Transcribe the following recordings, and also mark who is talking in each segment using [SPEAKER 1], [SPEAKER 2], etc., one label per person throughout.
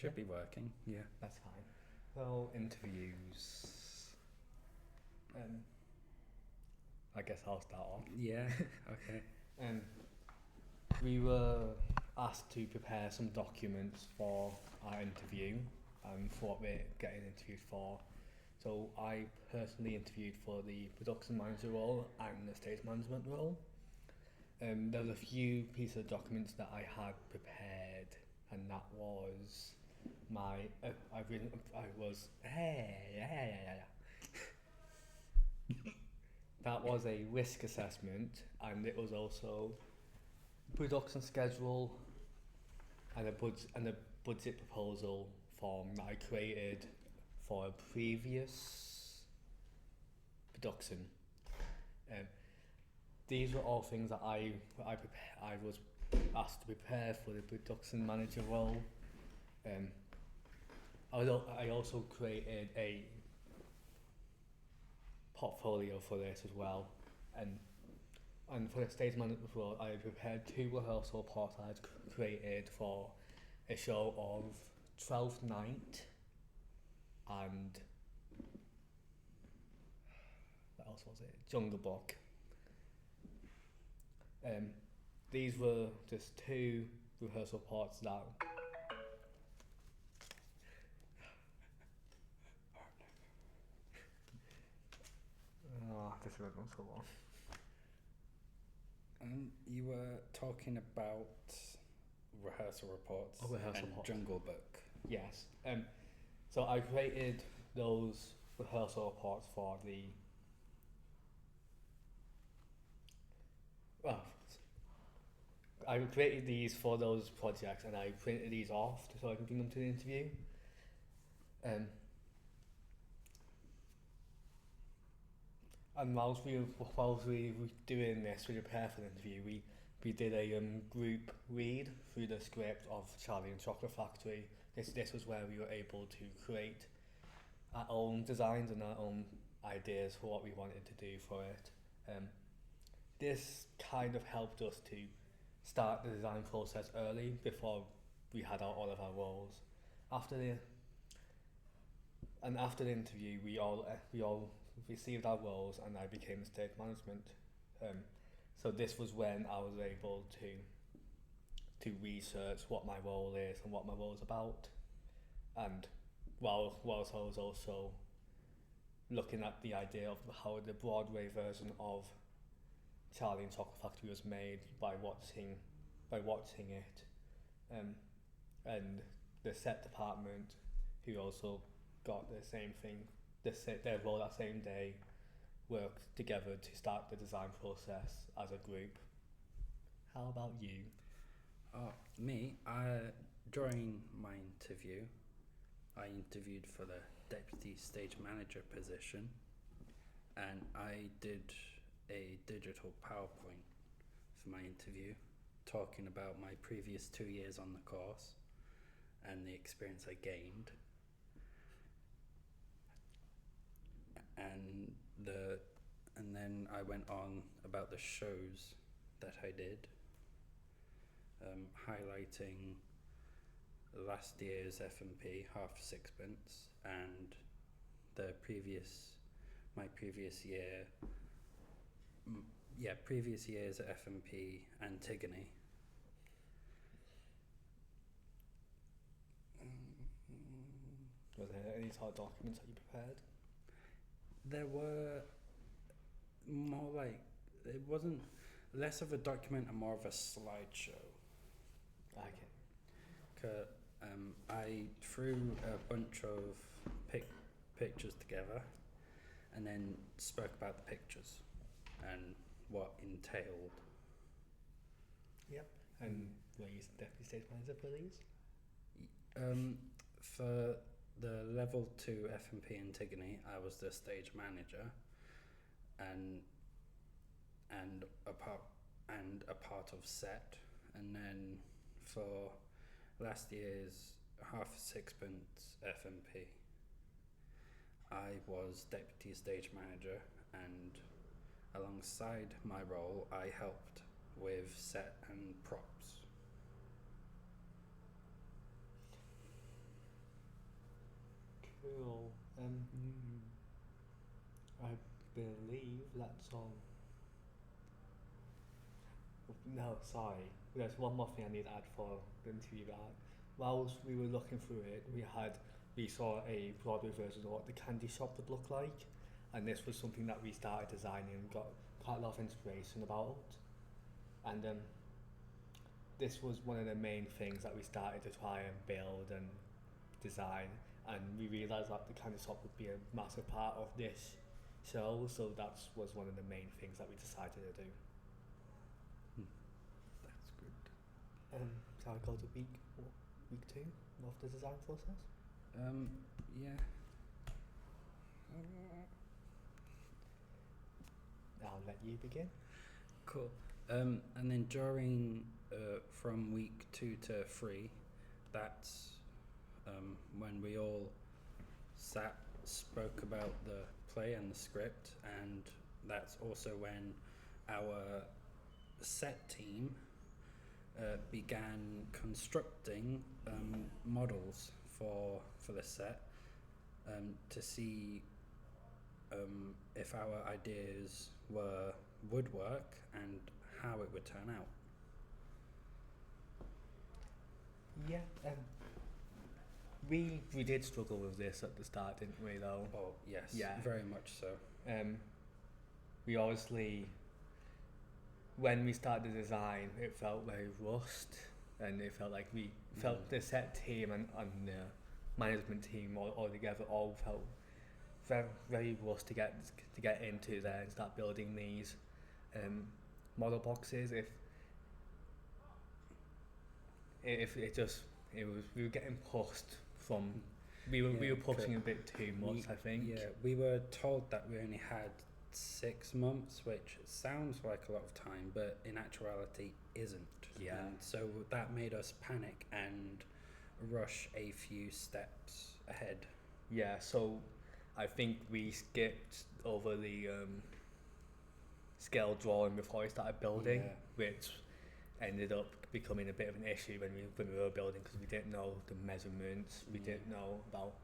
[SPEAKER 1] Should be working, yeah.
[SPEAKER 2] That's fine. So, interviews. I guess I'll start off.
[SPEAKER 1] Yeah, okay.
[SPEAKER 2] We were asked to prepare some documents for our interview and for what we're getting interviewed for. So I personally interviewed for the production manager role and the stage management role. There was a few pieces of documents that I had prepared, and that was my that was a risk assessment, and it was also production schedule and a budget proposal form that I created for a previous production. These were all things that I was asked to prepare for the production manager role. I also created a portfolio for this as well, and for the stage management role, I prepared 2 rehearsal parts I had created for a show of 12th Night and what else was it? Jungle Book. These were just 2 rehearsal parts that this has gone so long.
[SPEAKER 1] And you were talking about rehearsal reports
[SPEAKER 2] Rehearsal
[SPEAKER 1] and
[SPEAKER 2] reports.
[SPEAKER 1] Jungle Book.
[SPEAKER 2] Yes. So I created those rehearsal reports for the. Well, I created these for those projects, and I printed these off so I can bring them to the interview. And whilst we were doing this, we prepared for the interview. We did a group read through the script of Charlie and Chocolate Factory. This was where we were able to create our own designs and our own ideas for what we wanted to do for it. This kind of helped us to start the design process early before we had all of our roles. After the interview, we all received our roles, and I became the stage management. So this was when I was able to research what my role is and what my role is about, and whilst I was also looking at the idea of how the Broadway version of Charlie and Chocolate Factory was made by watching it, and the set department, who also got the same thing, their role that same day, worked together to start the design process as a group. How about you?
[SPEAKER 1] Me, during my interview, I interviewed for the deputy stage manager position, and I did a digital PowerPoint for my interview, talking about my previous 2 years on the course and the experience I gained. And then I went on about the shows that I did, highlighting last year's FMP Half Sixpence and my previous year's FMP Antigone.
[SPEAKER 2] Was there any sort of documents that you prepared?
[SPEAKER 1] There were more like, it wasn't less of a document and more of a slideshow.
[SPEAKER 2] Okay.
[SPEAKER 1] I threw a bunch of pictures together and then spoke about the pictures and what entailed.
[SPEAKER 2] Yep. And were you deputy stage manager for these?
[SPEAKER 1] For the level 2 FMP Antigone, I was the stage manager, and a part of set. And then for last year's Half Sixpence FMP, I was deputy stage manager, and alongside my role, I helped with set and props.
[SPEAKER 2] Cool. I believe that's on. No, sorry. There's one more thing I need to add for the interview. That whilst we were looking through it, we saw a Broadway version of what the candy shop would look like, and this was something that we started designing and got quite a lot of inspiration about. And this was one of the main things that we started to try and build and design, and we realised that the candy shop would be a massive part of this show, so that was one of the main things that we decided to do.
[SPEAKER 1] That's good.
[SPEAKER 2] Shall we go to week 2 of the design process?
[SPEAKER 1] Yeah.
[SPEAKER 2] I'll let you begin.
[SPEAKER 1] Cool. And then during from week 2 to 3, that's when we all spoke about the play and the script, and that's also when our set team began constructing models for the set to see if our ideas would work and how it would turn out.
[SPEAKER 2] Yeah, we did struggle with this at the start, didn't we, though?
[SPEAKER 1] Oh, yes,
[SPEAKER 2] Yeah.
[SPEAKER 1] very much so.
[SPEAKER 2] We obviously, when we started the design, it felt very rushed, and it felt like we felt the set team and the management team all together all felt very, very rushed to get into there and start building these model boxes. If we were getting pushed from we were pushing a bit too much, I think.
[SPEAKER 1] Yeah, we were told that we only had 6 months, which sounds like a lot of time, but in actuality isn't.
[SPEAKER 2] Yeah.
[SPEAKER 1] And so that made us panic and rush a few steps ahead.
[SPEAKER 2] Yeah, so I think we skipped over the scale drawing before we started building, which ended up becoming a bit of an issue when we were building, because we didn't know the measurements, we didn't know about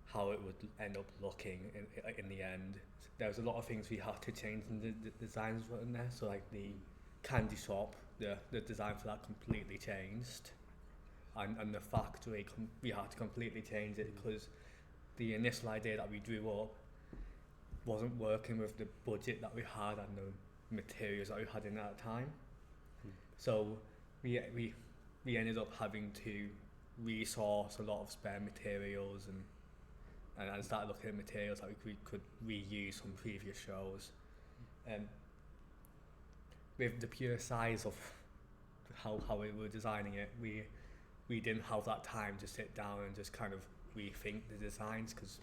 [SPEAKER 2] how it would end up looking in the end. There was a lot of things we had to change in the designs in there, so like the candy shop, the design for that completely changed, and the factory we had to completely change it because the initial idea that we drew up wasn't working with the budget that we had and the materials that we had in at that time. So we ended up having to resource a lot of spare materials and started looking at materials that we could reuse from previous shows. With the pure size of how we were designing it, we didn't have that time to sit down and just kind of rethink the designs because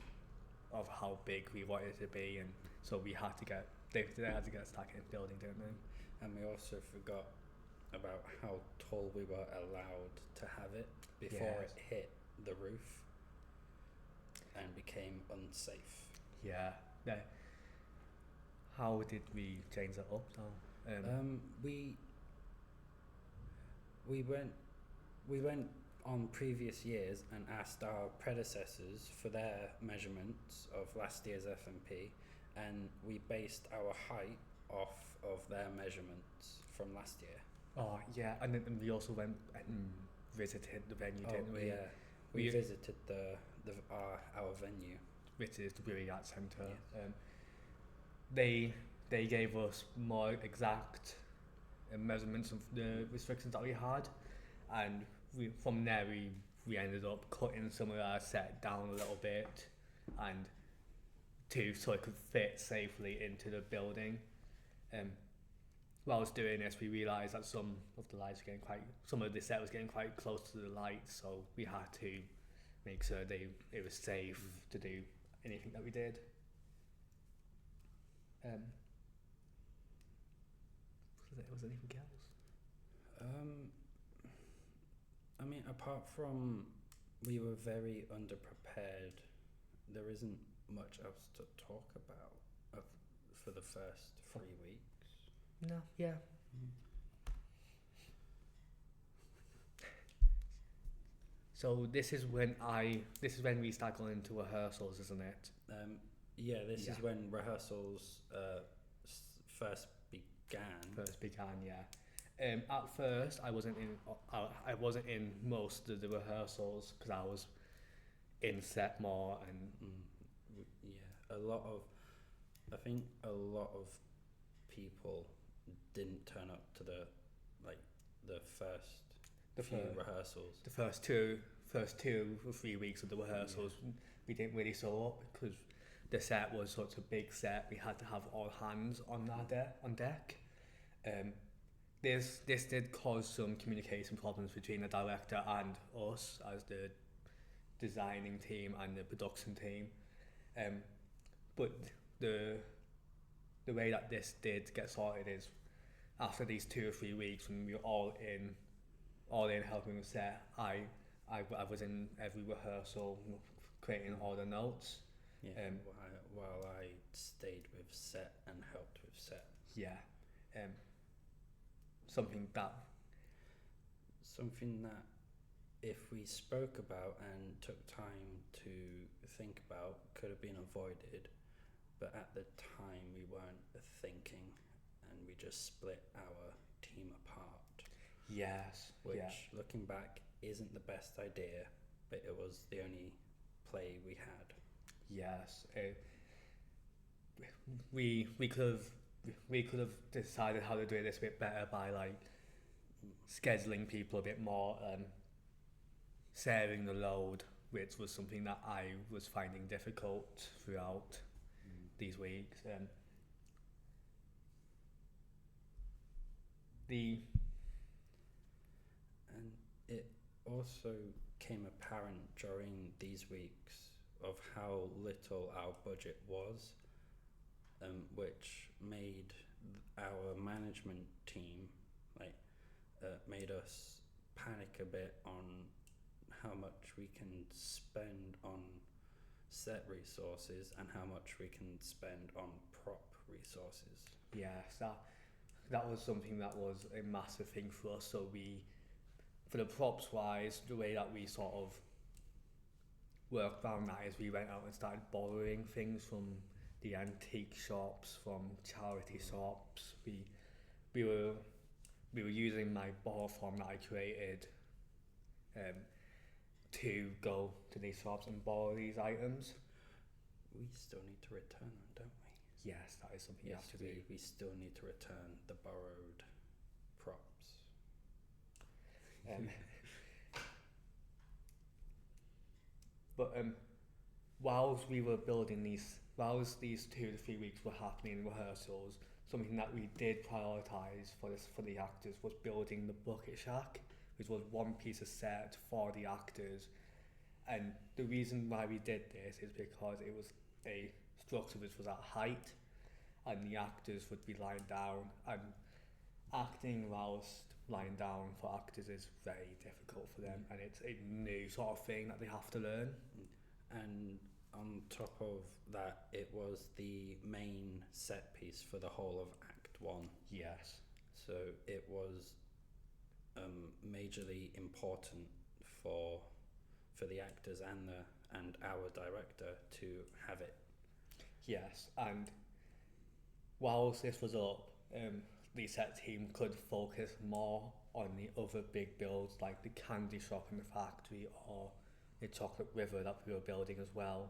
[SPEAKER 2] of how big we wanted it to be, and so they had to get stuck in building, didn't they?
[SPEAKER 1] And we also forgot about how tall we were allowed to have it before it hit the roof and became unsafe.
[SPEAKER 2] Yeah. How did we change that up though? We went on previous years and asked our predecessors for their measurements of last year's FMP, and we based our height off of their measurements from last year. Oh yeah, and then we also went and visited the venue, didn't we?
[SPEAKER 1] Yeah, we visited our venue,
[SPEAKER 2] which is the Brewery Arts Centre.
[SPEAKER 1] Yes.
[SPEAKER 2] They gave us more exact measurements of the restrictions that we had, and from there we ended up cutting some of our set down a little bit, and so it could fit safely into the building. While I was doing this, we realised that some of the set was getting quite close to the lights, so we had to make sure it was safe to do anything that we did. Was there anything else?
[SPEAKER 1] I mean, apart from we were very underprepared, there isn't much else to talk about for the first 3 weeks.
[SPEAKER 2] No, yeah. So this is when we start going into rehearsals, isn't it?
[SPEAKER 1] This is when rehearsals first began.
[SPEAKER 2] Yeah. At first, I wasn't in most of the rehearsals because I was in set more and
[SPEAKER 1] I think a lot of people didn't turn up to the few rehearsals.
[SPEAKER 2] The first 2 or 3 weeks of the rehearsals, we didn't really show up because the set was such a big set. We had to have all hands on deck. This did cause some communication problems between the director and us as the designing team and the production team. But the way that this did get sorted is after these 2 or 3 weeks when we were all in helping with set, I was in every rehearsal creating all the notes.
[SPEAKER 1] While I stayed with set and helped with set.
[SPEAKER 2] Something that
[SPEAKER 1] if we spoke about and took time to think about could have been avoided, but at the time we weren't thinking and we just split our team apart. Which looking back isn't the best idea, but it was the only play we had.
[SPEAKER 2] We could have decided how to do this a bit better by scheduling people a bit more, sharing the load, which was something that I was finding difficult throughout these weeks.
[SPEAKER 1] And it also came apparent during these weeks of how little our budget was, which made our management team made us panic a bit on how much we can spend on set resources and how much we can spend on prop resources.
[SPEAKER 2] Yes, that was something that was a massive thing for us. So for the props wise, the way that we sort of worked around that is we went out and started borrowing things from the antique shops, from charity shops. We were using my borrow form that I created to go to these shops and borrow these items.
[SPEAKER 1] We still need to return them, don't we?
[SPEAKER 2] Yes, that is something you have to do.
[SPEAKER 1] We still need to return the borrowed props.
[SPEAKER 2] But whilst these 2 to 3 weeks were happening in rehearsals, something that we did prioritise for the actors was building the bucket shack, which was one piece of set for the actors. And the reason why we did this is because it was a structure which was at height, and the actors would be lying down, and acting whilst lying down for actors is very difficult for them, and it's a new sort of thing that they have to learn.
[SPEAKER 1] And on top of that, it was the main set piece for the whole of Act 1.
[SPEAKER 2] Yes.
[SPEAKER 1] So it was majorly important for the actors and our director to have it.
[SPEAKER 2] Yes, and whilst this was up, the set team could focus more on the other big builds like the candy shop in the factory or the chocolate river that we were building as well.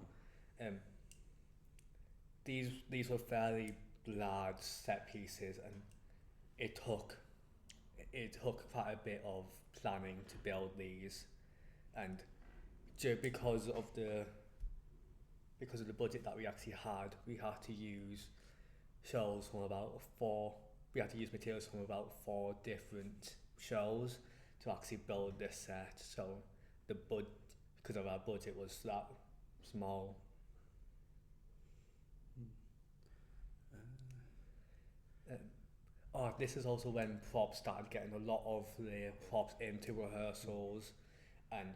[SPEAKER 2] These were fairly large set pieces, and it took quite a bit of planning to build these, and because of the budget that we actually had, we had to use materials from about 4 different shows to actually build this set. So because of our budget was that small. This is also when props started getting a lot of the props into rehearsals, and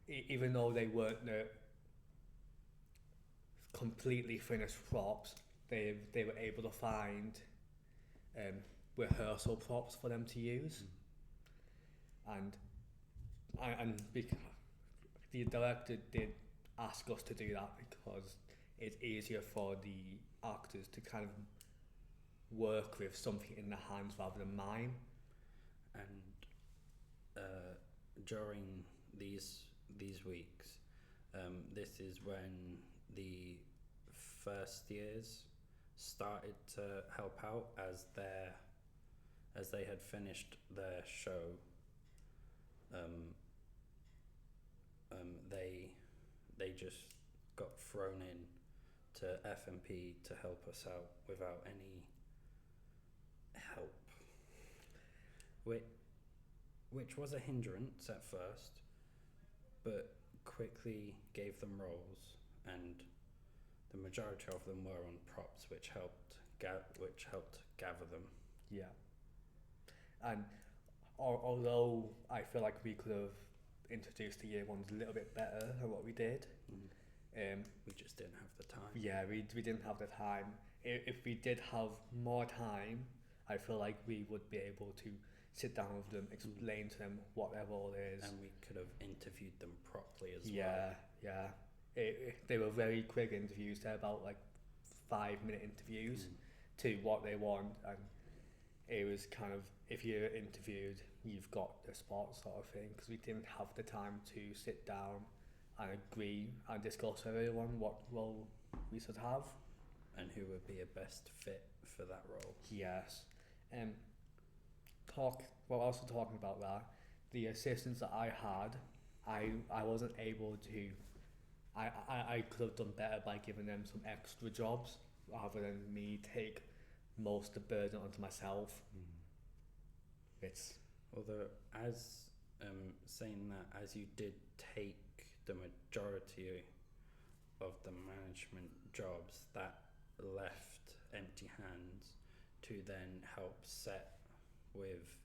[SPEAKER 2] even though they weren't the completely finished props, they were able to find rehearsal props for them to use. And the director did ask us to do that because it's easier for the actors to kind of work with something in their hands rather than mime.
[SPEAKER 1] And during these weeks, this is when the first years started to help out as they had finished their show. They just got thrown in to FMP to help us out without any help, which was a hindrance at first, but quickly gave them roles, and the majority of them were on props, which helped gather them.
[SPEAKER 2] Yeah. And although I feel like we could have introduced the year ones a little bit better than what we did,
[SPEAKER 1] we just didn't have the time.
[SPEAKER 2] Yeah, we didn't have the time. If we did have more time, I feel like we would be able to sit down with them, explain to them what their role is.
[SPEAKER 1] And we could have interviewed them properly as well.
[SPEAKER 2] Yeah. They were very quick interviews. They're about like 5-minute interviews to what they want. And it was kind of, if you're interviewed, you've got the spot sort of thing. Because we didn't have the time to sit down and agree and discuss with everyone what role we should have.
[SPEAKER 1] And who would be a best fit for that role.
[SPEAKER 2] Yes. Also talking about that, the assistants that I had, I wasn't able to, I could have done better by giving them some extra jobs rather than me take most of the burden onto myself. It's
[SPEAKER 1] although as saying that, as you did take the majority of the management jobs, that left empty hands to then help set with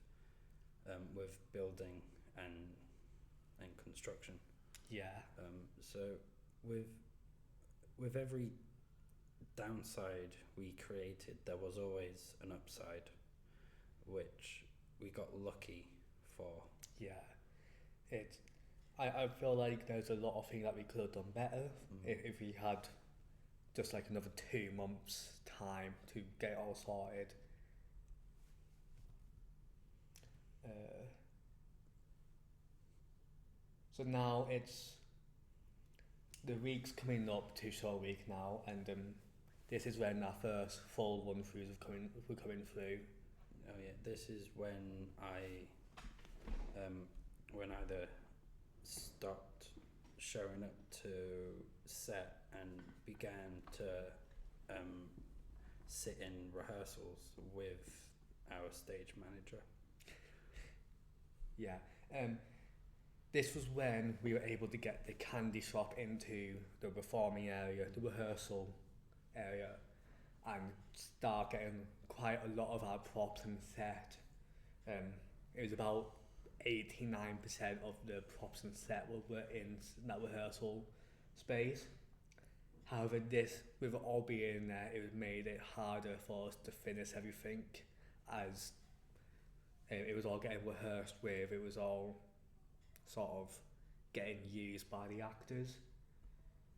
[SPEAKER 1] building and construction.
[SPEAKER 2] Yeah.
[SPEAKER 1] So with every downside we created, there was always an upside, which we got lucky for.
[SPEAKER 2] Yeah. I feel like there's a lot of things that we could have done better if we had just like another 2 months time to get it all sorted. So now it's the week's coming up to short week now, and this is when our first full run throughs were coming through.
[SPEAKER 1] Oh yeah, this is when I either stopped showing up to set and began to sit in rehearsals with our stage manager.
[SPEAKER 2] Yeah. This was when we were able to get the candy shop into the performing area, the rehearsal area, and start getting quite a lot of our props and set. It was about 89% of the props and set were in that rehearsal space. However, with it all being there, it made it harder for us to finish everything, as it was all getting rehearsed with, it was all sort of getting used by the actors.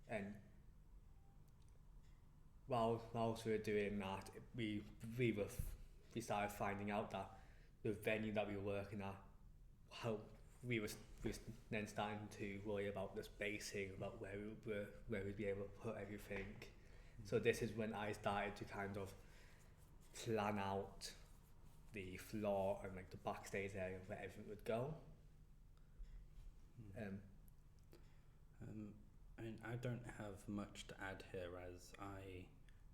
[SPEAKER 2] And whilst we were doing that, we started finding out that the venue that we were working at, how we was then starting to worry about the spacing, about where we'd be able to put everything. So this is when I started to kind of plan out the floor and like the backstage area where everything would go.
[SPEAKER 1] I mean, I don't have much to add here, as I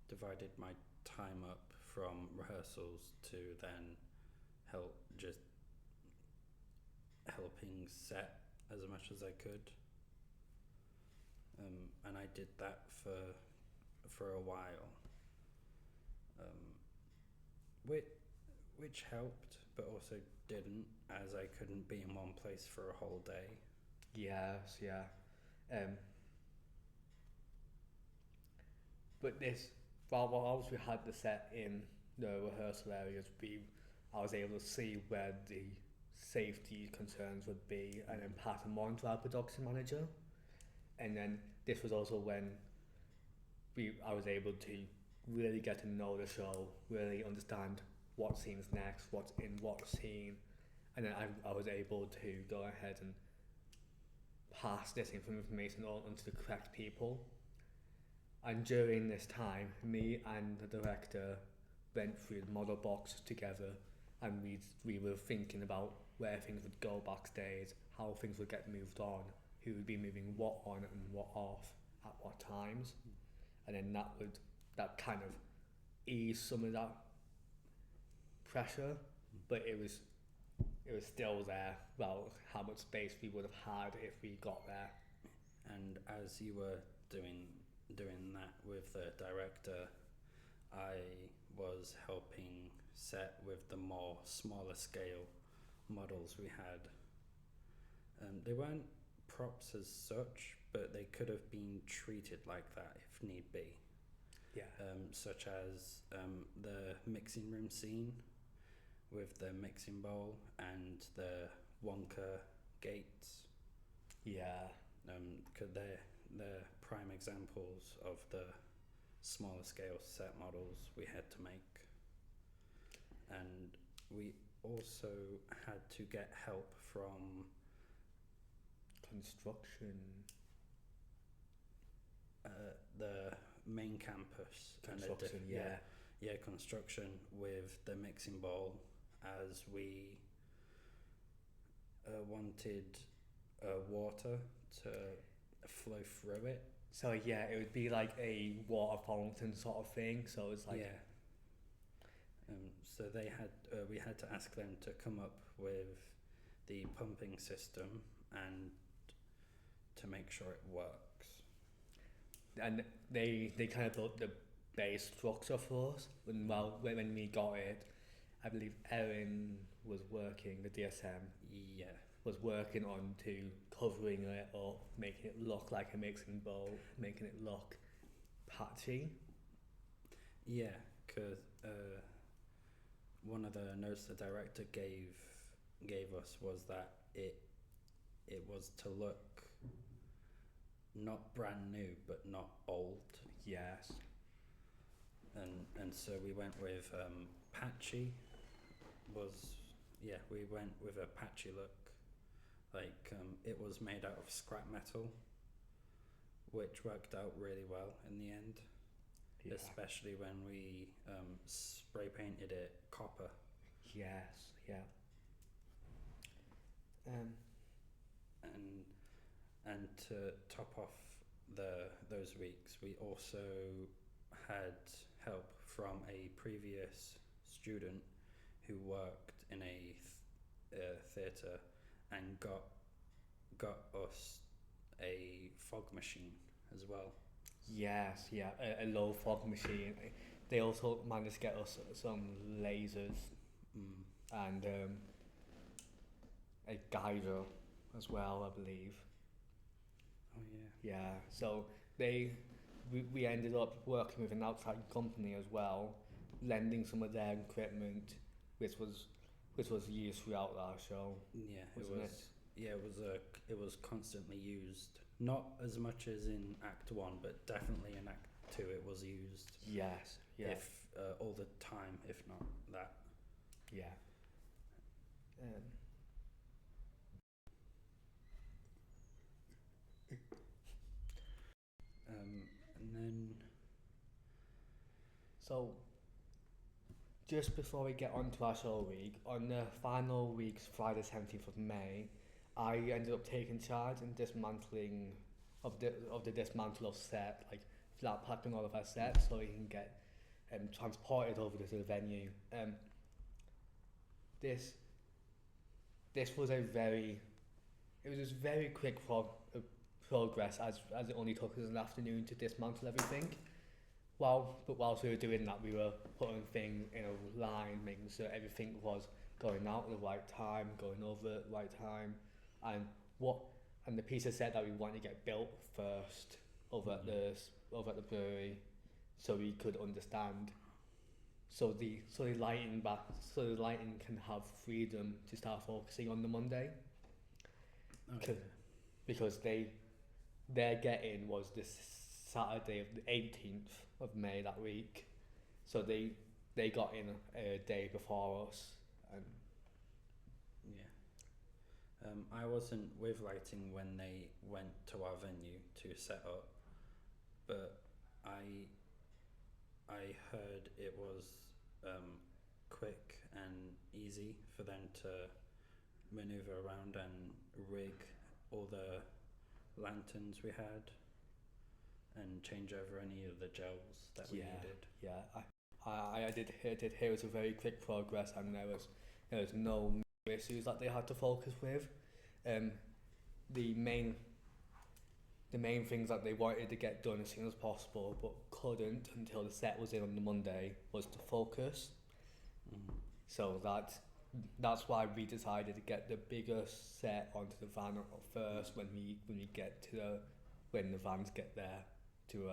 [SPEAKER 1] divided my time up from rehearsals to then helping set as much as I could, and I did that for a while, which helped, but also didn't, as I couldn't be in one place for a whole day.
[SPEAKER 2] Yes, yeah. But while we had the set in the rehearsal areas, I was able to see where the safety concerns would be and then pass them on to our production manager. And then this was also when I was able to really get to know the show, really understand what scene's next, what's in what scene, and then I was able to go ahead and pass this information on onto the correct people. And during this time, me and the director went through the model box together, and we were thinking about where things would go backstage, how things would get moved on, who would be moving what on and what off at what times, and then that kind of ease some of that pressure, but it was still there about how much space we would have had if we got there.
[SPEAKER 1] And as you were doing that with the director, I was helping set with the more smaller scale models we had. They weren't props as such, but they could have been treated like that if need be.
[SPEAKER 2] Yeah.
[SPEAKER 1] Such as the mixing room scene with the mixing bowl and the Wonka gates.
[SPEAKER 2] Yeah.
[SPEAKER 1] Because they're prime examples of the smaller scale set models we had to make. And we also had to get help from
[SPEAKER 2] construction.
[SPEAKER 1] The main campus.
[SPEAKER 2] Construction,
[SPEAKER 1] Yeah, construction with the mixing bowl, as we wanted water to flow through it.
[SPEAKER 2] So yeah, it would be like a water fountain sort of thing. So it's like
[SPEAKER 1] so they had we had to ask them to come up with the pumping system and to make sure it works.
[SPEAKER 2] And they kind of built the base structure for us. When we got it, I believe Erin was working, the DSM.
[SPEAKER 1] Yeah.
[SPEAKER 2] Was working on to covering it up, making it look like a mixing bowl, making it look patchy.
[SPEAKER 1] Yeah, because one of the notes the director gave us was that it was to look not brand new but not old.
[SPEAKER 2] Yes.
[SPEAKER 1] And so we went with patchy. We went with a patchy look. Like it was made out of scrap metal, which worked out really well in the end. Yeah. Especially when we spray painted it copper.
[SPEAKER 2] Yes, yeah.
[SPEAKER 1] And to top off those weeks, we also had help from a previous student who worked in a theatre and got us a fog machine as well.
[SPEAKER 2] Yes, yeah, a low fog machine. They also managed to get us some lasers and a geyser as well, I believe.
[SPEAKER 1] Oh yeah.
[SPEAKER 2] Yeah, so we ended up working with an outside company as well, lending some of their equipment, which was used throughout our show.
[SPEAKER 1] Yeah, it was constantly used. Not as much as in Act 1, but definitely in Act 2 it was used.
[SPEAKER 2] Yes, yeah.
[SPEAKER 1] If all the time, if not that.
[SPEAKER 2] Yeah.
[SPEAKER 1] And then.
[SPEAKER 2] So, just before we get on to our show week, on the final week's Friday 17th of May, I ended up taking charge and dismantling of the dismantle of set, like flat packing all of our sets so we can get transported over to the venue. This was very quick progress as it only took us an afternoon to dismantle everything. But whilst we were doing that, we were putting things in a line, making sure everything was going out at the right time, going over at the right time, and the piece of set that we wanted to get built first over at the brewery, so we could understand. So the lighting can have freedom to start focusing on the Monday.
[SPEAKER 1] Okay.
[SPEAKER 2] Because their get-in was this Saturday of the 18th of May that week. So they got in a day before us, and
[SPEAKER 1] Yeah. I wasn't with lighting when they went to our venue to set up, but I heard it was quick and easy for them to maneuver around and rig all the lanterns we had and change over any of the gels that we needed.
[SPEAKER 2] yeah, I did hear it was a very quick progress, and there was no issues that they had to focus with. Um, the main things that they wanted to get done as soon as possible, but couldn't until the set was in on the Monday, was to focus.
[SPEAKER 1] Mm.
[SPEAKER 2] So that's why we decided to get the bigger set onto the van first when we get to when the vans get there to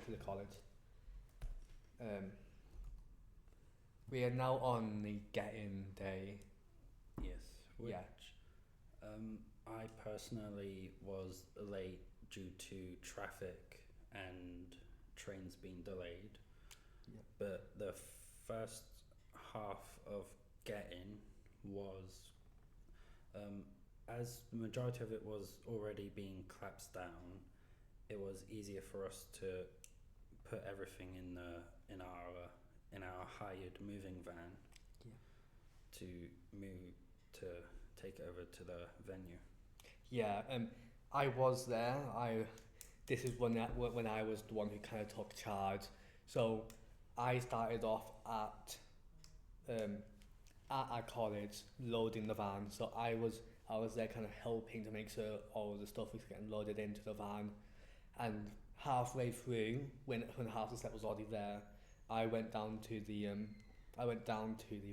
[SPEAKER 2] the college. We are now on the get-in day.
[SPEAKER 1] Yes, which
[SPEAKER 2] Yeah.
[SPEAKER 1] I personally was late due to traffic and trains being delayed.
[SPEAKER 2] Yeah.
[SPEAKER 1] But the first half of getting was, as the majority of it was already being collapsed down, it was easier for us to put everything in our hired moving van.
[SPEAKER 2] Yeah.
[SPEAKER 1] To move to take over to the venue.
[SPEAKER 2] Yeah, I was there. This is when I was the one who kind of took charge. So I started off at our college loading the van. So I was there kind of helping to make sure all of the stuff was getting loaded into the van. And halfway through, when half the set was already there, I went down to the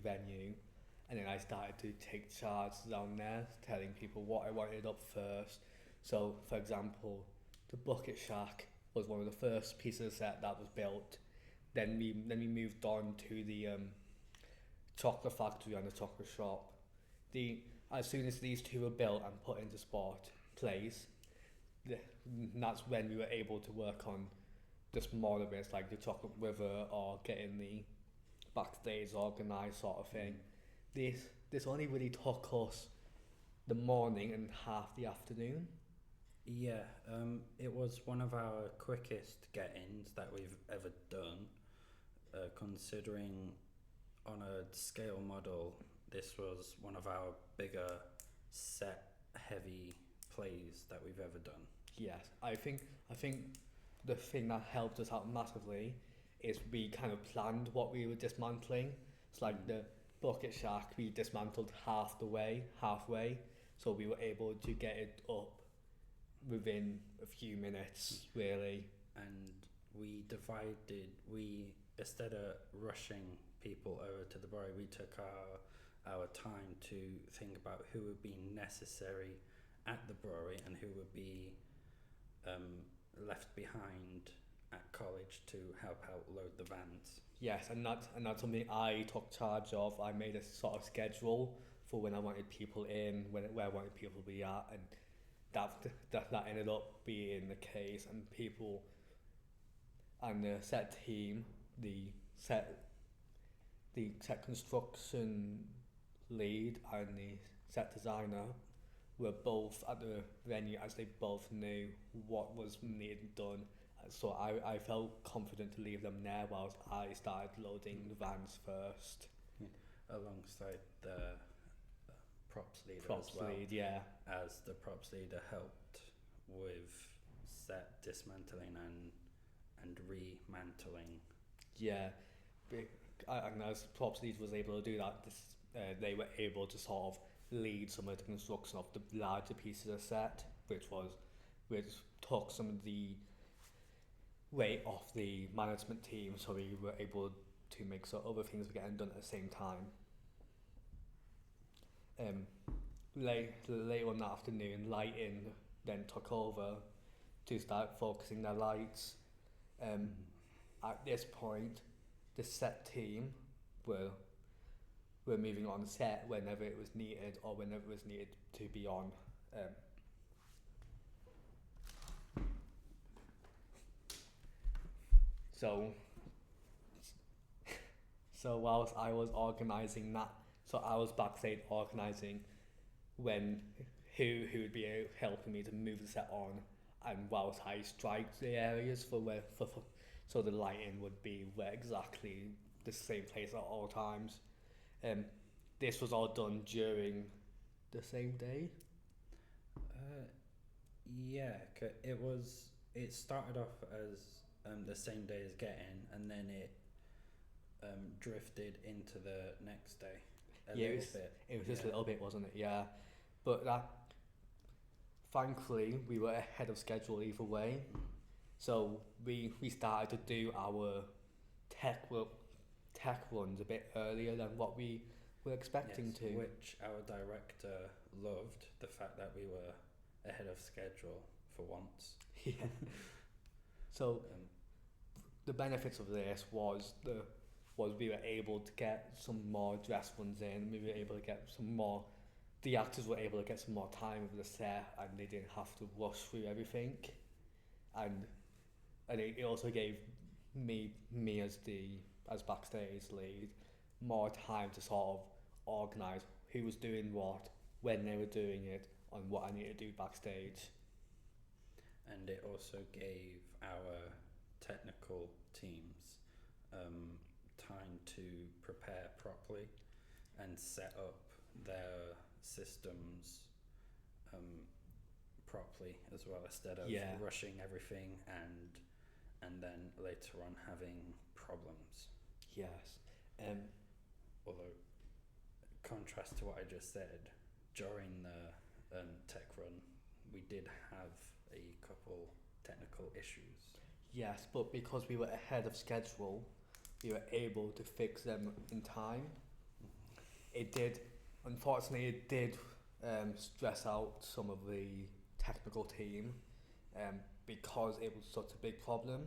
[SPEAKER 2] venue, and then I started to take charge down there, telling people what I wanted up first. So, for example, the bucket shack was one of the first pieces of set that was built. Then we moved on to the chocolate factory and the chocolate shop. As soon as these two were built and put into place, that's when we were able to work on the smaller bits like the chocolate river or getting the backstage organised sort of thing. This only really took us the morning and half the afternoon.
[SPEAKER 1] Yeah, it was one of our quickest get-ins that we've ever done, considering on a scale model, this was one of our bigger set heavy plays that we've ever done.
[SPEAKER 2] Yes, I think the thing that helped us out massively is we kind of planned what we were dismantling. It's like the bucket shack, we dismantled halfway, so we were able to get it up within a few minutes, really.
[SPEAKER 1] And we instead of rushing people over to the brewery, we took our time to think about who would be necessary at the brewery and who would be left behind at college to help out load the vans.
[SPEAKER 2] Yes, and that's something I took charge of. I made a sort of schedule for when I wanted people in, where I wanted people to be at, and that ended up being the case. And people and the set team, the set construction lead and the set designer were both at the venue, as they both knew what was needed done. So I felt confident to leave them there whilst I started loading the vans first.
[SPEAKER 1] Yeah. Alongside the props leader
[SPEAKER 2] Props
[SPEAKER 1] as well.
[SPEAKER 2] lead, yeah.
[SPEAKER 1] As the props leader helped with set dismantling and remantling.
[SPEAKER 2] Yeah, and as props lead was able to do that, they were able to sort of lead some of the construction of the larger pieces of set, which took some of the weight off the management team, so we were able to make sure other things were getting done at the same time. Later on that afternoon, lighting then took over to start focusing their lights. At this point, the set team were moving on set whenever it was needed or whenever it was needed to be on. So so whilst I was organising that, so I was backstage organising when who would be helping me to move the set on, and whilst I strike the areas for where for so the lighting would be where exactly the same place at all times. Um, this was all done during the same day.
[SPEAKER 1] Uh, yeah, it was. It started off as the same day as getting, and then it drifted into the next day a
[SPEAKER 2] Yeah,
[SPEAKER 1] little bit.
[SPEAKER 2] it was just a little bit, wasn't it? Yeah, but that thankfully we were ahead of schedule either way. So we started to do our tech runs a bit earlier than what we were expecting
[SPEAKER 1] Yes,
[SPEAKER 2] to.
[SPEAKER 1] which our director loved the fact that we were ahead of schedule for once.
[SPEAKER 2] Yeah. So
[SPEAKER 1] Um,
[SPEAKER 2] the benefits of this was we were able to get some more dress runs in. We were able to get some more. The actors were able to get some more time with the set, and they didn't have to rush through everything. And it also gave me as backstage lead more time to sort of organise who was doing what, when they were doing it, and what I needed to do backstage.
[SPEAKER 1] and it also gave our technical teams time to prepare properly and set up their systems properly as well, instead of rushing everything and then later on having problems.
[SPEAKER 2] Yes.
[SPEAKER 1] Although, contrast to what I just said, during the tech run, we did have a couple technical issues.
[SPEAKER 2] Yes, but because we were ahead of schedule, we were able to fix them in time. Unfortunately, it did stress out some of the technical team because it was such a big problem.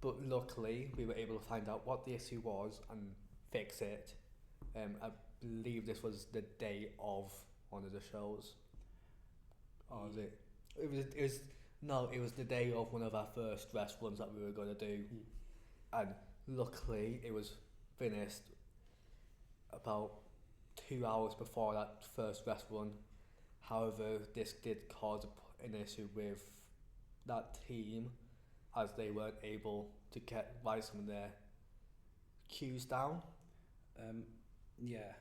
[SPEAKER 2] But luckily, we were able to find out what the issue was and fix it. I believe this was the day of one of the shows. Or was it? It was the day of one of our first dress runs that we were going to do. And luckily, it was finished about 2 hours before that first dress run. However, this did cause an issue with that team, as they weren't able to write some of their cues down.
[SPEAKER 1] Yeah,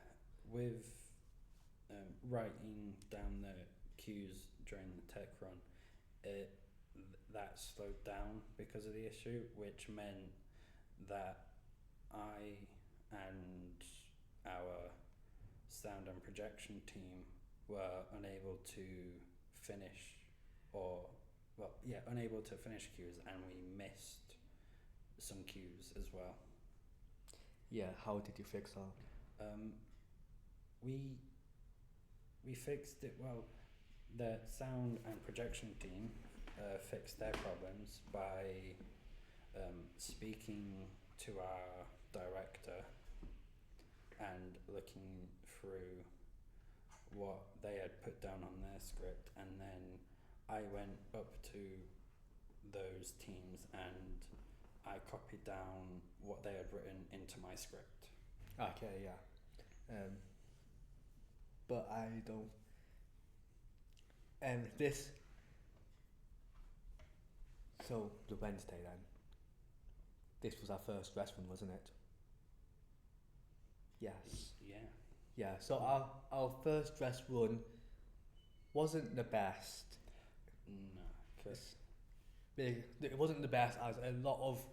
[SPEAKER 1] with writing down the cues during the tech run, that slowed down because of the issue, which meant that I and our sound and projection team were unable to finish, unable to finish cues, and we missed some cues as well.
[SPEAKER 2] Yeah, how did you fix that?
[SPEAKER 1] We fixed it well. The sound and projection team fixed their problems by speaking to our director and looking through what they had put down on their script, and then I went up to those teams and I copied down what they had written into my script.
[SPEAKER 2] Okay, yeah. But I don't. This. So the Wednesday then. This was our first dress run, wasn't it? Yes.
[SPEAKER 1] Yeah.
[SPEAKER 2] Yeah. So our first dress run wasn't the best.
[SPEAKER 1] No, because
[SPEAKER 2] It wasn't the best, as a lot of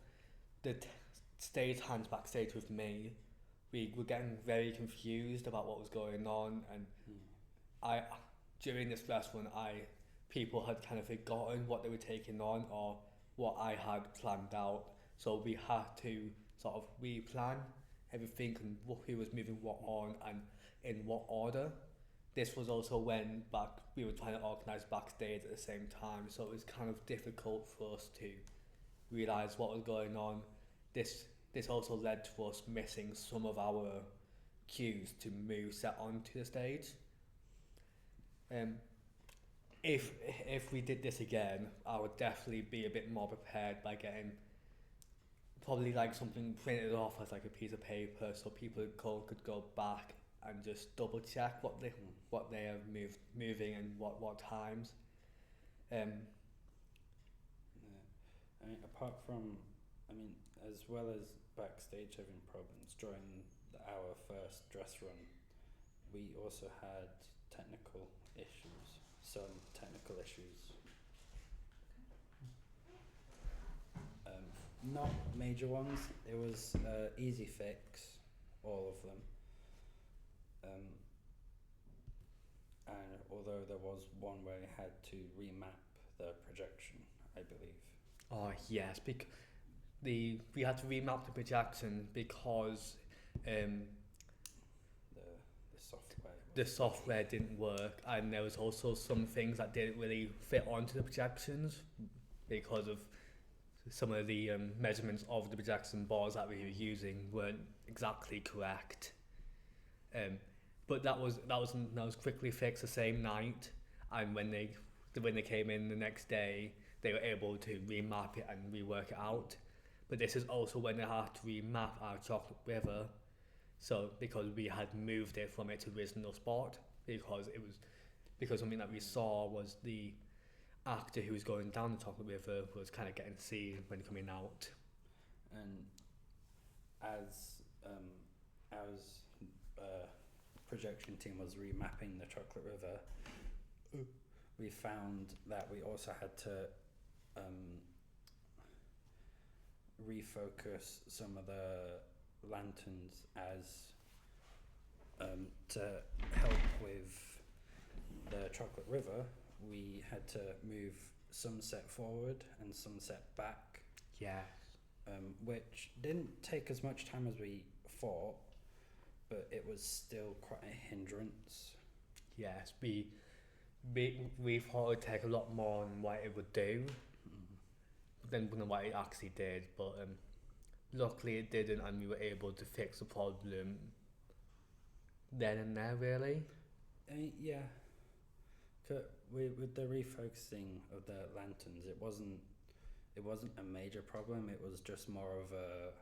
[SPEAKER 2] the stage hands backstage with me, we were getting very confused about what was going on, and during this dress run, people had kind of forgotten what they were taking on or what I had planned out, so we had to sort of replan everything and who was moving what on and in what order. This was also when we were trying to organise backstage at the same time, so it was kind of difficult for us to realise what was going on. This also led to us missing some of our cues to move set onto the stage. if we did this again, I would definitely be a bit more prepared by getting probably like something printed off as like a piece of paper, so people could go back and just double check what they are moving and what times.
[SPEAKER 1] Yeah. I mean, apart from, I mean, as well as backstage having problems during our first dress run, we also had technical issues. Some technical issues. Not major ones. It was easy fix, all of them. And although there was one where I had to remap the projection, I believe.
[SPEAKER 2] Oh yes, we had to remap the projection because um,
[SPEAKER 1] The software.
[SPEAKER 2] the software didn't work, and there was also some things that didn't really fit onto the projections because of some of the measurements of the projection boards that we were using weren't exactly correct. But that was quickly fixed the same night, and when they came in the next day, they were able to remap it and rework it out. But this is also when they had to remap our chocolate river, so because we had moved it from its original spot, because something that we saw was the actor who was going down the chocolate river was kind of getting seen when coming out.
[SPEAKER 1] And as our projection team was remapping the chocolate river, we found that we also had to refocus some of the lanterns as to help with the chocolate river. We had to move some set forward and some set back,
[SPEAKER 2] Yes.
[SPEAKER 1] which didn't take as much time as we thought, but it was still quite a hindrance.
[SPEAKER 2] Yes, we thought it would take a lot more than what it would do than what it actually did, but luckily it didn't, and we were able to fix the problem then and there, really.
[SPEAKER 1] Yeah, with the refocusing of the lanterns, it wasn't a major problem. It was just more of a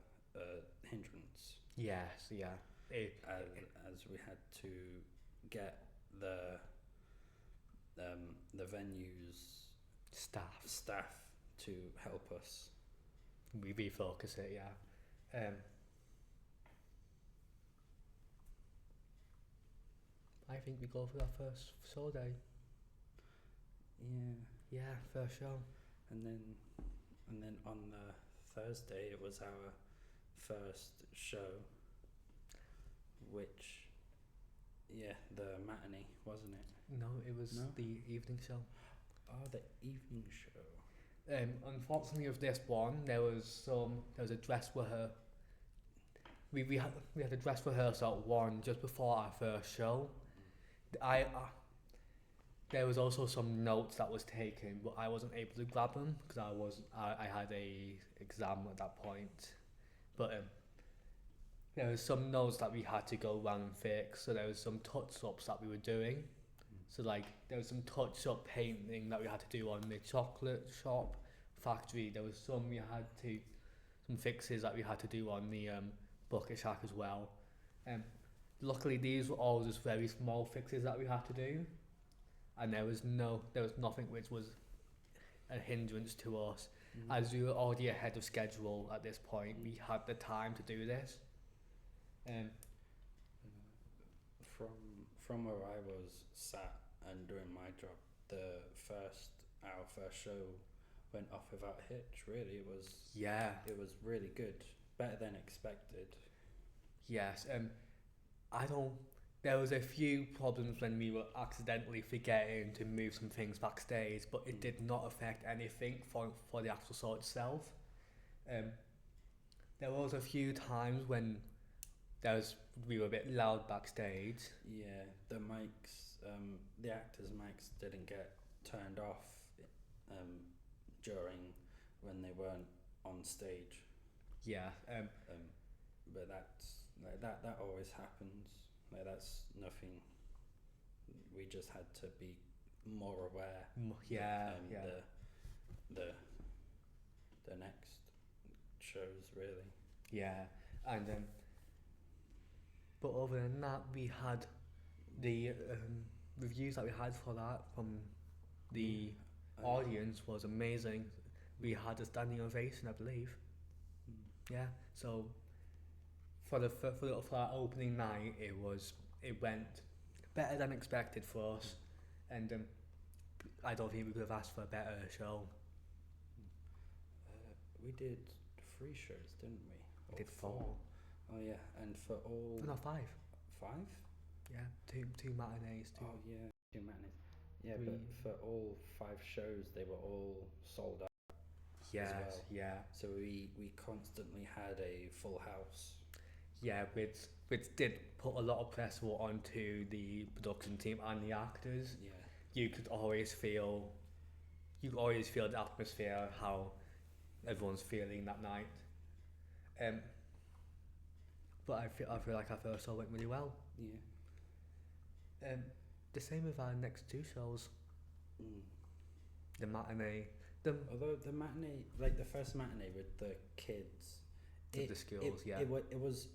[SPEAKER 1] hindrance.
[SPEAKER 2] Yes, yeah.
[SPEAKER 1] As we had to get the venue's staff to help us.
[SPEAKER 2] We refocus it, yeah. I think we go for that first show day.
[SPEAKER 1] Yeah.
[SPEAKER 2] Yeah, first show.
[SPEAKER 1] And then on the Thursday it was our first show, which, yeah, the matinee, wasn't it?
[SPEAKER 2] No, it was the evening show.
[SPEAKER 1] Oh, the evening show.
[SPEAKER 2] Unfortunately, with this one, there was a dress rehearsal. We had a dress rehearsal at 1 just before our first show. There was also some notes that was taken, but I wasn't able to grab them because I had a exam at that point. But there was some notes that we had to go around and fix. So there was some touch-ups that we were doing. So like there was some touch-up painting that we had to do on the chocolate shop factory. There was some fixes that we had to do on the bucket shack as well. Luckily these were all just very small fixes that we had to do, and there was nothing which was a hindrance to us. As we were already ahead of schedule at this point, we had the time to do this.
[SPEAKER 1] From where I was sat and doing my job, our first show went off without a hitch. Really, it was really good, better than expected.
[SPEAKER 2] Yes. There was a few problems when we were accidentally forgetting to move some things backstage, but it did not affect anything for the actual show itself. There was a few times when we were a bit loud backstage.
[SPEAKER 1] Yeah, the mics, the actors' mics didn't get turned off during when they weren't on stage.
[SPEAKER 2] Yeah.
[SPEAKER 1] But that always happens. Like, that's nothing. We just had to be more aware.
[SPEAKER 2] Yeah,
[SPEAKER 1] um,
[SPEAKER 2] yeah,
[SPEAKER 1] the the next shows really.
[SPEAKER 2] yeah. And but other than that, we had the reviews that we had for that from the
[SPEAKER 1] Yeah.
[SPEAKER 2] audience was amazing. We had a standing ovation, I believe. Yeah. So for our opening night, it went better than expected for us, and I don't think we could have asked for a better show.
[SPEAKER 1] We did 3 shows, didn't we?
[SPEAKER 2] We
[SPEAKER 1] Or
[SPEAKER 2] did 4.
[SPEAKER 1] Oh yeah, and for all
[SPEAKER 2] Oh, no, 5.
[SPEAKER 1] 5.
[SPEAKER 2] Yeah, two matinees, two.
[SPEAKER 1] Oh yeah, 2 matinees. Yeah,
[SPEAKER 2] We-
[SPEAKER 1] but for all 5 shows, they were all sold out.
[SPEAKER 2] Yes,
[SPEAKER 1] well.
[SPEAKER 2] yeah,
[SPEAKER 1] So we constantly had a full house.
[SPEAKER 2] yeah. Which did put a lot of pressure onto the production team and the actors.
[SPEAKER 1] Yeah.
[SPEAKER 2] You could always feel, the atmosphere, how everyone's feeling that night. Um, but I feel like our first show went really well.
[SPEAKER 1] Yeah.
[SPEAKER 2] The same with our next 2 shows.
[SPEAKER 1] Mm.
[SPEAKER 2] The matinee,
[SPEAKER 1] Although the matinee, like the first matinee with the kids,
[SPEAKER 2] the schools, yeah.
[SPEAKER 1] it was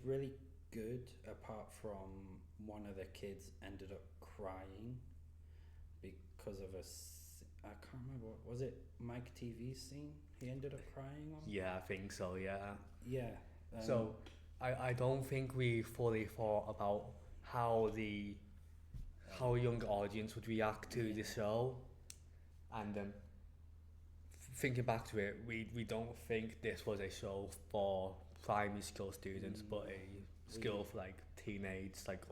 [SPEAKER 1] really good. Apart from one of the kids ended up crying because of I can't remember, what was it, Mike TV scene he ended up crying on?
[SPEAKER 2] Yeah, I think so. Yeah.
[SPEAKER 1] Yeah.
[SPEAKER 2] So I don't think we fully thought about how a younger audience would react to the show, and thinking back to it, we don't think this was a show for primary school students, but a school for like teenage, like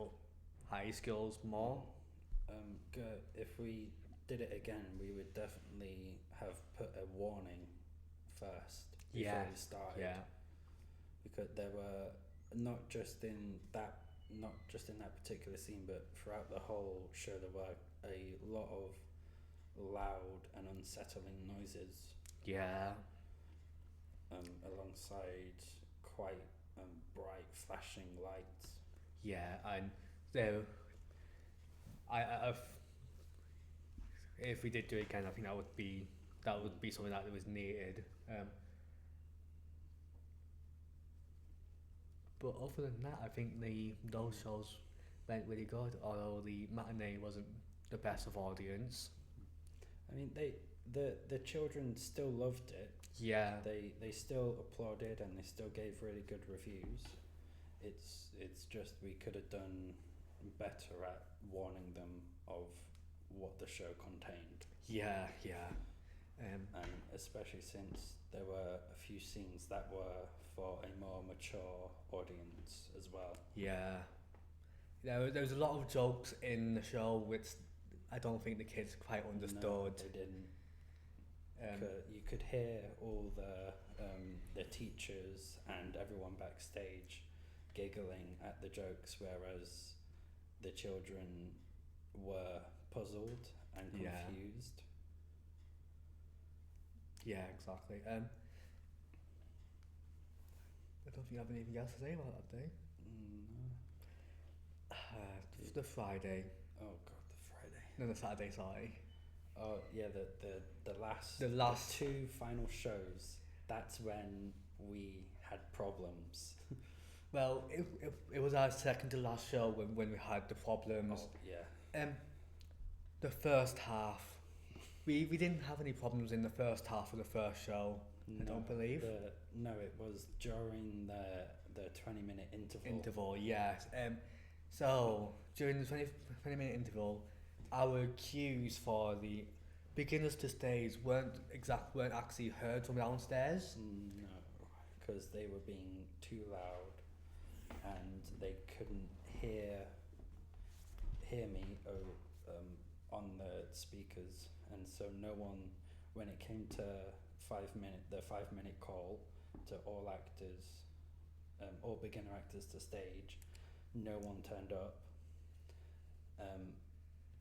[SPEAKER 2] high schools more.
[SPEAKER 1] If we did it again, we would definitely have put a warning first before we started.
[SPEAKER 2] Yeah.
[SPEAKER 1] Because there were not just in that particular scene, but throughout the whole show there were a lot of loud and unsettling noises.
[SPEAKER 2] Yeah.
[SPEAKER 1] Alongside quite bright flashing lights.
[SPEAKER 2] Yeah, and there, I've, if we did do it again, I think that would be something that was needed. But other than that, I think those shows went really good. Although the matinee wasn't the best of audience.
[SPEAKER 1] I mean, the children still loved it.
[SPEAKER 2] Yeah.
[SPEAKER 1] They still applauded and they still gave really good reviews. It's just we could have done better at warning them of what the show contained.
[SPEAKER 2] Yeah, yeah.
[SPEAKER 1] And especially since there were a few scenes that were for a more mature audience as well.
[SPEAKER 2] Yeah. There was a lot of jokes in the show which I don't think the kids quite understood.
[SPEAKER 1] No, they didn't. You could hear all the teachers and everyone backstage giggling at the jokes, whereas the children were puzzled and confused.
[SPEAKER 2] Yeah, exactly. I don't think you have anything else to say about that day.
[SPEAKER 1] No.
[SPEAKER 2] The Friday.
[SPEAKER 1] Oh god, the Friday.
[SPEAKER 2] No, the Saturday, sorry.
[SPEAKER 1] Oh yeah, the last 2 final shows. That's when we had problems.
[SPEAKER 2] Well, it was our second to last show when we had the problems.
[SPEAKER 1] Oh yeah.
[SPEAKER 2] The first half, we didn't have any problems in the first half of the first show. I don't believe.
[SPEAKER 1] No, it was during the 20-minute interval.
[SPEAKER 2] Yes. So during the 20-minute interval, our cues for the beginners to stage weren't actually heard from downstairs.
[SPEAKER 1] No, because they were being too loud, and they couldn't hear me on the speakers, and so no one, when it came to the 5-minute call to all actors, all beginner actors to stage, no one turned up.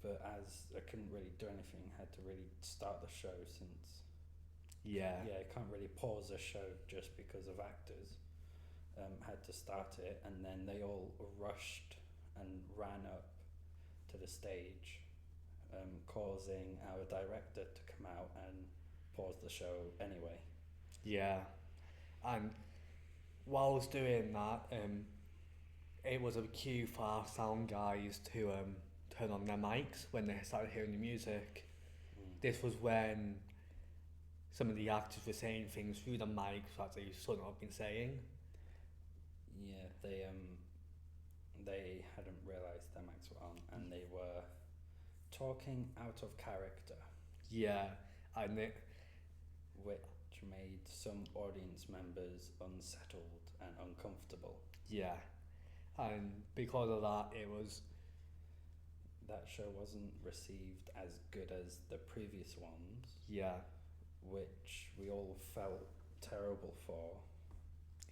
[SPEAKER 1] But as I couldn't really do anything, I had to really start the show since I can't really pause a show just because of actors. Had to start it, and then they all rushed and ran up to the stage causing our director to come out and pause the show anyway.
[SPEAKER 2] Yeah, and while I was doing that, it was a cue for our sound guys to turn on their mics when they started hearing the music. This was when some of the actors were saying things through the mics that they shouldn't have been saying.
[SPEAKER 1] Yeah, they hadn't realised their mics were on, and they were talking out of character.
[SPEAKER 2] Yeah, and
[SPEAKER 1] which made some audience members unsettled and uncomfortable.
[SPEAKER 2] Yeah, and because of that,
[SPEAKER 1] that show wasn't received as good as the previous ones.
[SPEAKER 2] Yeah,
[SPEAKER 1] which we all felt terrible for.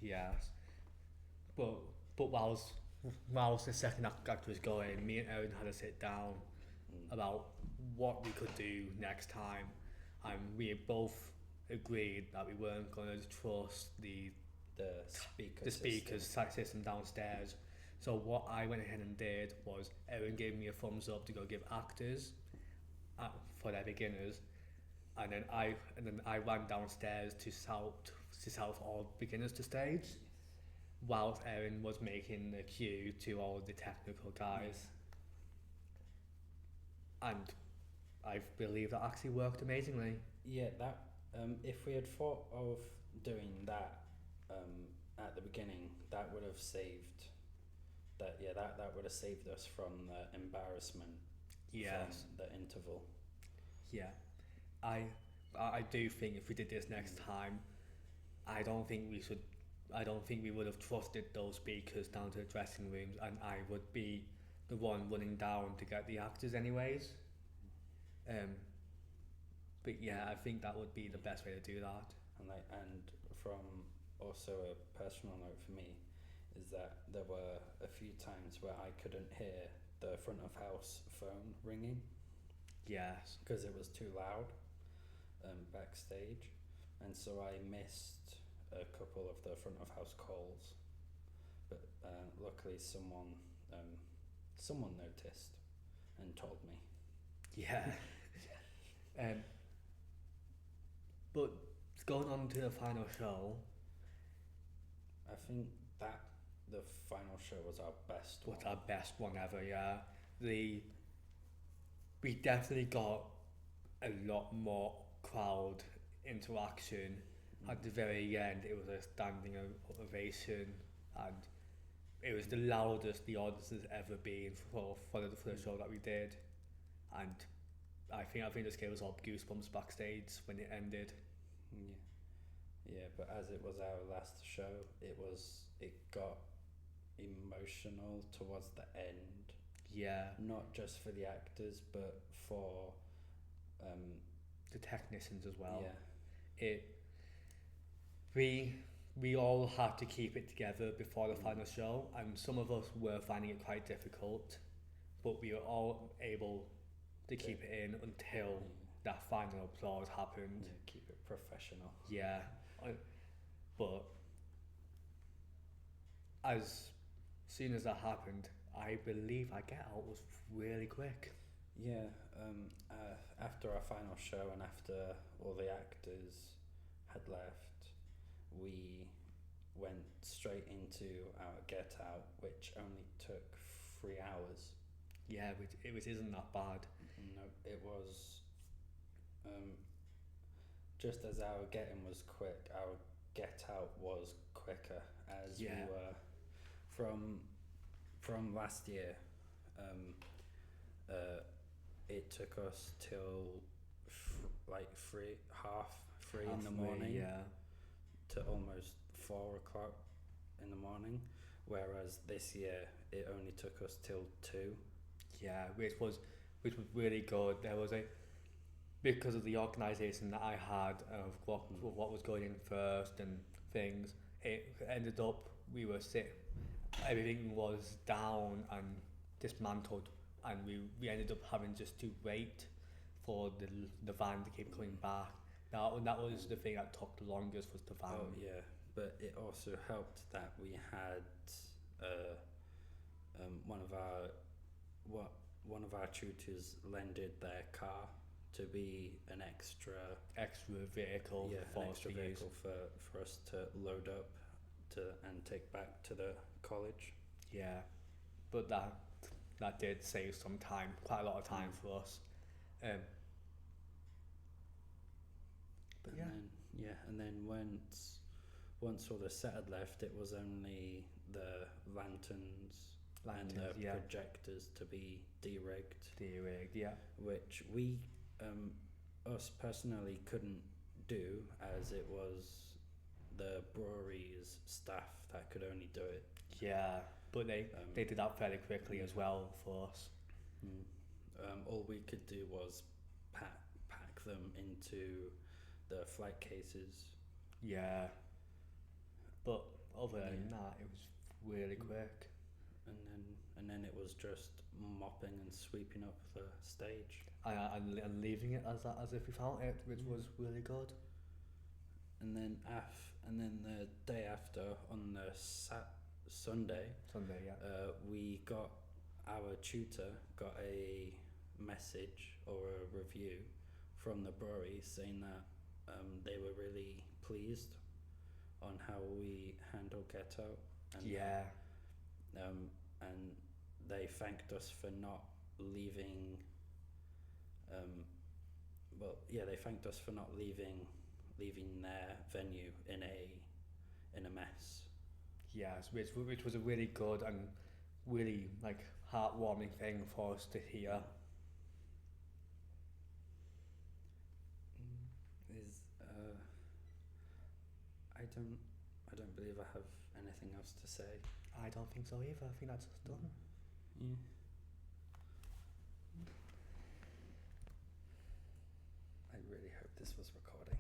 [SPEAKER 2] Yes, but whilst the second act was going, me and Erin had to sit down about what we could do next time, and we both agreed that we weren't going to trust the speakers system downstairs. So what I went ahead and did was Erin gave me a thumbs up to go give actors for their beginners, and then I ran downstairs to shout all beginners to stage, whilst Erin was making the cue to all the technical guys. And I believe that actually worked amazingly.
[SPEAKER 1] Yeah, that if we had thought of doing that at the beginning, that would have saved that would have saved us from the embarrassment.
[SPEAKER 2] Yes.
[SPEAKER 1] From the interval.
[SPEAKER 2] Yeah, I do think if we did this next time, I don't think we would have trusted those speakers down to the dressing rooms, and I would be the one running down to get the actors anyways. But yeah, I think that would be the best way to do that.
[SPEAKER 1] And from also a personal note for me is that there were a few times where I couldn't hear the front of house phone ringing.
[SPEAKER 2] Yes.
[SPEAKER 1] Because it was too loud backstage, and so I missed a couple of the front of house calls. But luckily someone noticed and told me.
[SPEAKER 2] Yeah. But going on to the final show,
[SPEAKER 1] I think that the final show was our best one.
[SPEAKER 2] Was our best one ever, yeah. We definitely got a lot more crowd interaction. At the very end, it was a standing ovation, and it was the loudest the audience has ever been for the show that we did. And I think this gave us all goosebumps backstage when it ended.
[SPEAKER 1] Yeah, but as it was our last show, it got emotional towards the end.
[SPEAKER 2] Yeah.
[SPEAKER 1] Not just for the actors, but for
[SPEAKER 2] the technicians as well.
[SPEAKER 1] Yeah.
[SPEAKER 2] We all had to keep it together before the final show, and some of us were finding it quite difficult, but we were all able to keep it in until that final applause happened.
[SPEAKER 1] Yeah, keep it professional.
[SPEAKER 2] Yeah, but as soon as that happened, I believe our get out was really quick.
[SPEAKER 1] Yeah, after our final show and after all the actors had left, we went straight into our get out, which only took 3 hours.
[SPEAKER 2] Yeah, which isn't that bad.
[SPEAKER 1] No, it was just as our get-in was quick, our get-out was quicker, as we were from last year. It took us till half three in the morning, to almost 4 o'clock in the morning, whereas this year it only took us till 2.
[SPEAKER 2] Yeah, which was really good. There was because of the organisation that I had of what was going in first and things, it ended up everything was down and dismantled, and we ended up having just to wait for the van to keep coming back. That was the thing that took the longest, was the van.
[SPEAKER 1] Oh yeah, but it also helped that we had one of our one of our tutors lended their car to be an extra
[SPEAKER 2] vehicle for us to use.
[SPEAKER 1] for us to load up to and take back to the college.
[SPEAKER 2] Yeah, but that did save some time, quite a lot of time for us. But
[SPEAKER 1] and then once all the set had left, it was only the lanterns and the projectors to be
[SPEAKER 2] derigged, yeah.
[SPEAKER 1] Which we, us personally, couldn't do, as it was the brewery's staff that could only do it.
[SPEAKER 2] Yeah, but they did that fairly quickly as well for us.
[SPEAKER 1] All we could do was pack them into the flight cases.
[SPEAKER 2] Yeah, but other than that, it was really quick.
[SPEAKER 1] And then it was just mopping and sweeping up the stage.
[SPEAKER 2] And leaving it as if we found it, which was really good.
[SPEAKER 1] And then the day after, on the Sunday, we got, our tutor got a message or a review from the brewery saying that they were really pleased on how we handled Get Out. And they thanked us for not leaving. They thanked us for not leaving their venue in a mess.
[SPEAKER 2] Yes, which was a really good and really heartwarming thing for us to hear.
[SPEAKER 1] I don't believe I have anything else to say.
[SPEAKER 2] I don't think so either. I think that's us done.
[SPEAKER 1] Yeah. I really hope this was recording.